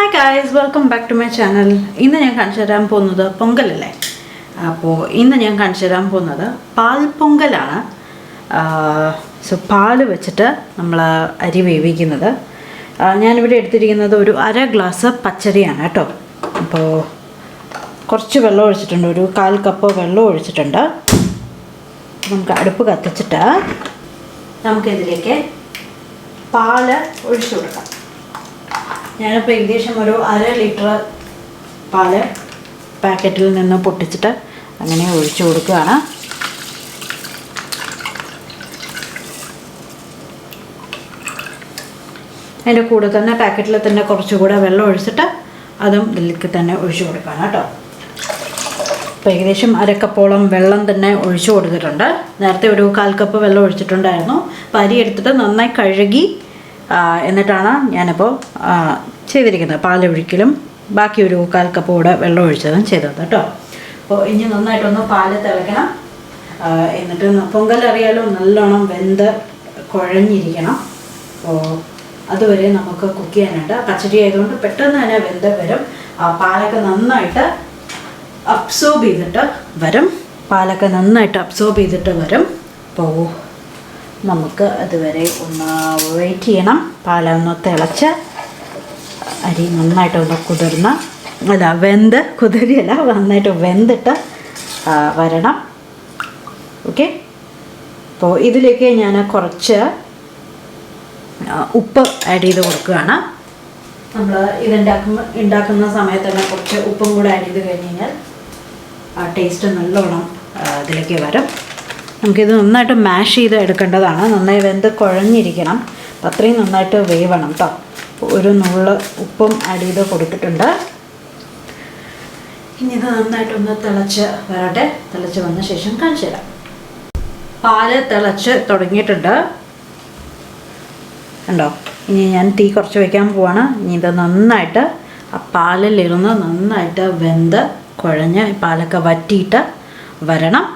Hi guys, welcome back to my channel. ഇന്ന് ഞാൻ കാണിച്ചു തരാൻ പോകുന്നത് പൊങ്കലല്ലേ. അപ്പോൾ ഇന്ന് ഞാൻ കാണിച്ചു തരാൻ പോകുന്നത് പാൽ പൊങ്കലാണ്. സോ പാല് വെച്ചിട്ട് നമ്മൾ അരി വേവിക്കുന്നത്. ഞാനിവിടെ എടുത്തിരിക്കുന്നത് ഒരു അര ഗ്ലാസ് പച്ചരിയാണ് കേട്ടോ. അപ്പോൾ കുറച്ച് വെള്ളം ഒഴിച്ചിട്ടുണ്ട്, ഒരു 1/4 കപ്പ് വെള്ളം ഒഴിച്ചിട്ടുണ്ട്. നമുക്ക് അടുപ്പ് കത്തിച്ചിട്ട് നമുക്കിതിലേക്ക് പാല് ഒഴിച്ചു കൊടുക്കാം. ഞാനിപ്പോൾ ഏകദേശം ഒരു 1/2 ലിറ്റർ പാല് പാക്കറ്റിൽ നിന്ന് പൊട്ടിച്ചിട്ട് അങ്ങനെ ഒഴിച്ചു കൊടുക്കുകയാണ്. അതിൻ്റെ കൂടെ തന്നെ പാക്കറ്റിൽ തന്നെ കുറച്ചുകൂടെ വെള്ളം ഒഴിച്ചിട്ട് അതും ഇതിലേക്ക് തന്നെ ഒഴിച്ചു കൊടുക്കുകയാണ് കേട്ടോ. അപ്പോൾ ഏകദേശം 1/2 കപ്പോളം വെള്ളം തന്നെ ഒഴിച്ചു കൊടുത്തിട്ടുണ്ട്. നേരത്തെ ഒരു 1/4 കപ്പ് വെള്ളം ഒഴിച്ചിട്ടുണ്ടായിരുന്നു. അപ്പോൾ അരി എടുത്തിട്ട് നന്നായി കഴുകി എന്നിട്ടാണ് ഞാനിപ്പോൾ ചെയ്തിരിക്കുന്നത്. പാലൊഴിക്കലും ബാക്കി ഒരു 1/4 കപ്പ് കൂടെ വെള്ളം ഒഴിച്ചതും ചെയ്തത് കേട്ടോ. അപ്പോൾ ഇനി നന്നായിട്ടൊന്ന് പാല് തിളയ്ക്കണം. എന്നിട്ട് പൊങ്കൽ അറിയാലോ, നല്ലോണം വെന്ത് കുഴഞ്ഞിരിക്കണം. അപ്പോൾ അതുവരെ നമുക്ക് കുക്ക് ചെയ്യാനുണ്ട്. പച്ചരി ആയതുകൊണ്ട് പെട്ടെന്ന് തന്നെ വെന്ത് വരും. പാലൊക്കെ നന്നായിട്ട് അബ്സോർബ് ചെയ്തിട്ട് വരും. അപ്പോൾ നമുക്ക് അതുവരെ ഒന്ന് വെയിറ്റ് ചെയ്യണം. പാലൊന്ന് തിളച്ച് അരി നന്നായിട്ടൊന്ന് നന്നായിട്ട് വെന്തിട്ട് വരണം. ഓക്കെ, അപ്പോൾ ഇതിലേക്ക് ഞാൻ കുറച്ച് ഉപ്പ് ആഡ് ചെയ്ത് കൊടുക്കുകയാണ്. നമ്മൾ ഉണ്ടാക്കുന്ന സമയത്ത് തന്നെ കുറച്ച് ഉപ്പും കൂടെ ആഡ് ചെയ്ത് കഴിഞ്ഞ് കഴിഞ്ഞാൽ ടേസ്റ്റ് നല്ലോണം ഇതിലേക്ക് വരും. നമുക്കിത് നന്നായിട്ട് മാഷ് ചെയ്ത് എടുക്കേണ്ടതാണ്. നന്നായി വെന്ത് കുഴഞ്ഞിരിക്കണം. അപ്പം അത്രയും നന്നായിട്ട് വേവണം കേട്ടോ. ഒരു നുള്ള് ഉപ്പും ആഡ് ചെയ്ത് കൊടുത്തിട്ടുണ്ട്. ഇനി ഇത് നന്നായിട്ടൊന്ന് തിളച്ച് വരട്ടെ. തിളച്ച് വന്ന ശേഷം കാണിച്ചു തരാം. പാല് തിളച്ച് തുടങ്ങിയിട്ടുണ്ട് കണ്ടോ. ഇനി ഞാൻ തീ കുറച്ച് വയ്ക്കാൻ പോവാണ്. ഇനി ഇത് നന്നായിട്ട് ആ പാലിലിരുന്ന് നന്നായിട്ട് വെന്ത് കുഴഞ്ഞ് പാലൊക്കെ വറ്റിയിട്ട് വരണം.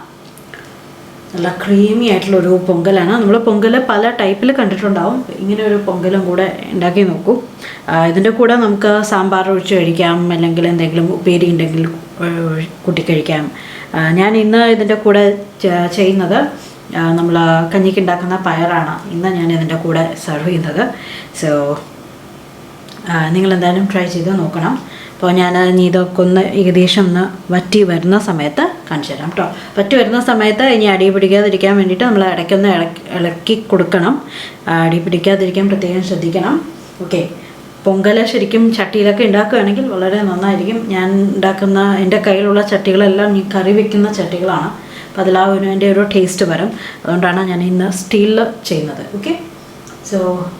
നല്ല ക്രീമി ആയിട്ടുള്ളൊരു പൊങ്കലാണ്. നമ്മൾ പൊങ്കൽ പല ടൈപ്പിൽ കണ്ടിട്ടുണ്ടാവും. ഇങ്ങനെ ഒരു പൊങ്കലും കൂടെ ഉണ്ടാക്കി നോക്കൂ. ഇതിൻ്റെ കൂടെ നമുക്ക് സാമ്പാർ ഒഴിച്ച് കഴിക്കാം, അല്ലെങ്കിൽ എന്തെങ്കിലും ഉപ്പേരി ഉണ്ടെങ്കിൽ കൂട്ടി കഴിക്കാം. ഞാൻ ഇന്ന് ഇതിൻ്റെ കൂടെ ചെയ്യുന്നത് നമ്മൾ കഞ്ഞിക്ക് ഉണ്ടാക്കുന്ന പയറാണ് ഇന്ന് ഞാൻ ഇതിൻ്റെ കൂടെ സെർവ് ചെയ്യുന്നത്. സോ നിങ്ങളെന്തായാലും ട്രൈ ചെയ്ത് നോക്കണം. അപ്പോൾ ഞാൻ ഇതൊക്കെ ഒന്ന് ഏകദേശം ഒന്ന് വറ്റി വരുന്ന സമയത്ത് കാണിച്ചു തരാം കേട്ടോ. വറ്റി വരുന്ന സമയത്ത് ഇനി അടി പിടിക്കാതിരിക്കാൻ വേണ്ടിയിട്ട് നമ്മൾ ഇടയ്ക്കൊന്ന് ഇളക്കി കൊടുക്കണം. അടി പിടിക്കാതിരിക്കാൻ പ്രത്യേകം ശ്രദ്ധിക്കണം. ഓക്കെ, പൊങ്കൽ ശരിക്കും ചട്ടിയിലൊക്കെ ഉണ്ടാക്കുകയാണെങ്കിൽ വളരെ നന്നായിരിക്കും. ഞാൻ ഉണ്ടാക്കുന്ന എൻ്റെ കയ്യിലുള്ള ചട്ടികളെല്ലാം ഈ കറി വയ്ക്കുന്ന ചട്ടികളാണ്. അപ്പോൾ അതിൻ്റെ ഒരു ടേസ്റ്റ് വരും. അതുകൊണ്ടാണ് ഞാൻ ഇന്ന് സ്റ്റീലിൽ ചെയ്യുന്നത്. ഓക്കെ, സോ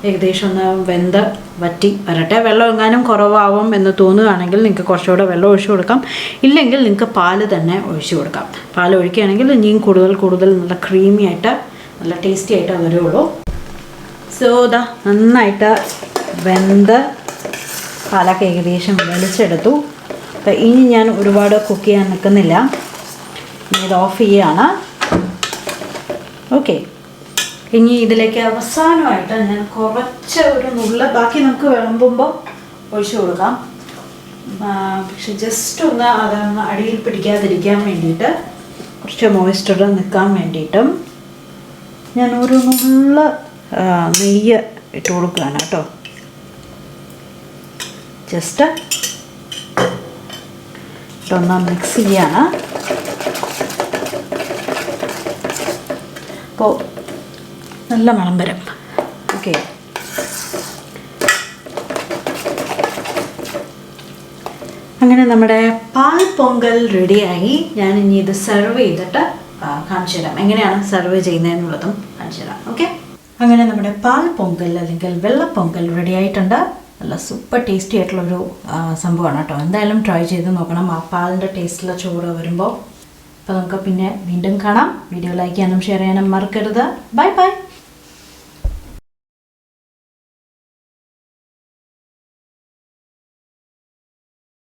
ഏകദേശം ഒന്ന് വെന്ത് വറ്റി വരട്ടെ. വെള്ളം എങ്ങാനും കുറവാകും എന്ന് തോന്നുകയാണെങ്കിൽ നിങ്ങൾക്ക് കുറച്ചുകൂടെ വെള്ളം ഒഴിച്ചു കൊടുക്കാം. ഇല്ലെങ്കിൽ നിങ്ങൾക്ക് പാല് തന്നെ ഒഴിച്ചു കൊടുക്കാം. പാൽ ഒഴിക്കുകയാണെങ്കിൽ ഇനിയും കൂടുതൽ നല്ല ക്രീമി ആയിട്ട് നല്ല ടേസ്റ്റി ആയിട്ട് വരുള്ളൂ. സോ ഇതാ നന്നായിട്ട് വെന്ത് പാലൊക്കെ ഏകദേശം വലിച്ചെടുത്തു. അപ്പോൾ ഇനി ഞാൻ ഒരുപാട് കുക്ക് ചെയ്യാൻ നിൽക്കുന്നില്ല. ഇനി ഇത് ഓഫ് ചെയ്യുകയാണ്. ഓക്കെ, ഇനി ഇതിലേക്ക് അവസാനമായിട്ട് ഞാൻ കുറച്ച് ഒരു നുള്ള് ബാക്കി നമുക്ക് വിളമ്പുമ്പോൾ ഒഴിച്ചു കൊടുക്കാം. പക്ഷെ ജസ്റ്റ് ഒന്ന് അതൊന്ന് അടിയിൽ പിടിക്കാതിരിക്കാൻ വേണ്ടിയിട്ട്, കുറച്ച് മോയ്സ്ചർ നിൽക്കാൻ വേണ്ടിയിട്ടും ഞാൻ ഒരു നുള്ള് നെയ്യ് ഇട്ട് കൊടുക്കുകയാണ് കേട്ടോ. ജസ്റ്റ് ഇതൊന്ന് മിക്സ് ചെയ്യാണ്. അപ്പോൾ നല്ല മണം വരും. ഓക്കെ, അങ്ങനെ നമ്മുടെ പാൽ പൊങ്കൽ റെഡിയായി. ഞാൻ ഇനി ഇത് സെർവ് ചെയ്തിട്ട് കാണിച്ചു തരാം. എങ്ങനെയാണ് സെർവ് ചെയ്യുന്നതെന്നുള്ളതും കാണിച്ചു തരാം. ഓക്കെ, അങ്ങനെ നമ്മുടെ പാൽ പൊങ്കൽ അല്ലെങ്കിൽ വെള്ള പൊങ്കൽ റെഡി ആയിട്ടുണ്ട്. നല്ല സൂപ്പർ ടേസ്റ്റി ആയിട്ടുള്ളൊരു സംഭവമാണ് കേട്ടോ. എന്തായാലും ട്രൈ ചെയ്ത് നോക്കണം. ആ പാലിൻ്റെ ടേസ്റ്റുള്ള ചോറ് വരുമ്പോൾ. അപ്പോൾ നമുക്ക് പിന്നെ വീണ്ടും കാണാം. വീഡിയോ ലൈക്ക് ചെയ്യാനും ഷെയർ ചെയ്യാനും മറക്കരുത്. Bye bye.